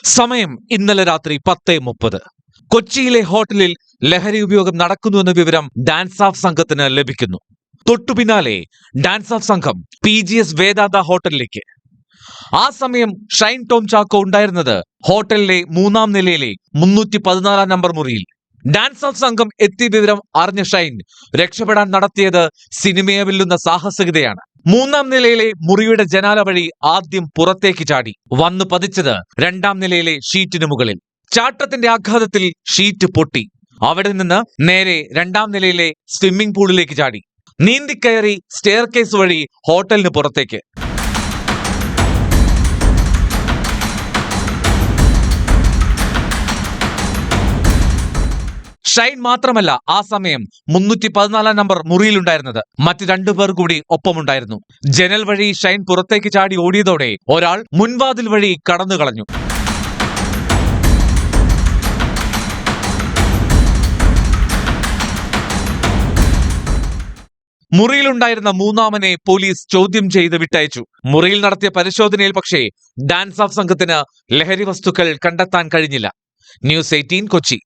സമയം ഇന്നലെ രാത്രി 10:30. കൊച്ചിയിലെ ഹോട്ടലിൽ ലഹരി ഉപയോഗം നടക്കുന്നുവെന്ന വിവരം ഡാൻസ് ഓഫ് സംഘത്തിന് ലഭിക്കുന്നു. തൊട്ടുപിന്നാലെ ഡാൻസ് ഓഫ് സംഘം PGS വേദാന്ത ഹോട്ടലിലേക്ക്. ആ സമയം ഷൈൻ ടോം ചാക്കോ ഉണ്ടായിരുന്നത് ഹോട്ടലിലെ 3-ാം നിലയിലെ 314-ാം നമ്പർ മുറിയിൽ. ഡാൻസ് ഓഫ് സംഘം എത്തിയ വിവരം അറിഞ്ഞ ഷൈൻ രക്ഷപ്പെടാൻ നടത്തിയത് സിനിമയെ വെല്ലുന്ന സാഹസികതയാണ്. 3-ാം നിലയിലെ മുറിയുടെ ജനാല വഴി ആദ്യം പുറത്തേക്ക് ചാടി. വന്നു പതിച്ചത് 2-ാം നിലയിലെ ഷീറ്റിന് മുകളിൽ. ചാട്ടത്തിന്റെ ആഘാതത്തിൽ ഷീറ്റ് പൊട്ടി. അവിടെ നിന്ന് നേരെ 2-ാം നിലയിലെ സ്വിമ്മിംഗ് പൂളിലേക്ക് ചാടി. നീന്തിക്കയറി സ്റ്റെയർ കേസ് വഴി ഹോട്ടലിന് പുറത്തേക്ക്. ഷൈൻ മാത്രമല്ല ആ സമയം 314-ാം നമ്പർ മുറിയിലുണ്ടായിരുന്നത്. മറ്റ് 2 പേർ കൂടി ഒപ്പമുണ്ടായിരുന്നു. ജനൽ വഴി ഷൈൻ പുറത്തേക്ക് ചാടി ഓടിയതോടെ ഒരാൾ മുൻവാതിൽ വഴി കടന്നു കളഞ്ഞു. മുറിയിലുണ്ടായിരുന്ന 3-ാമനെ പോലീസ് ചോദ്യം ചെയ്ത് വിട്ടയച്ചു. മുറിയിൽ നടത്തിയ പരിശോധനയിൽ പക്ഷേ ഡാൻസ് ഓഫ് സംഘത്തിന് ലഹരി വസ്തുക്കൾ കണ്ടെത്താൻ കഴിഞ്ഞില്ല. ന്യൂസ് 18 കൊച്ചി.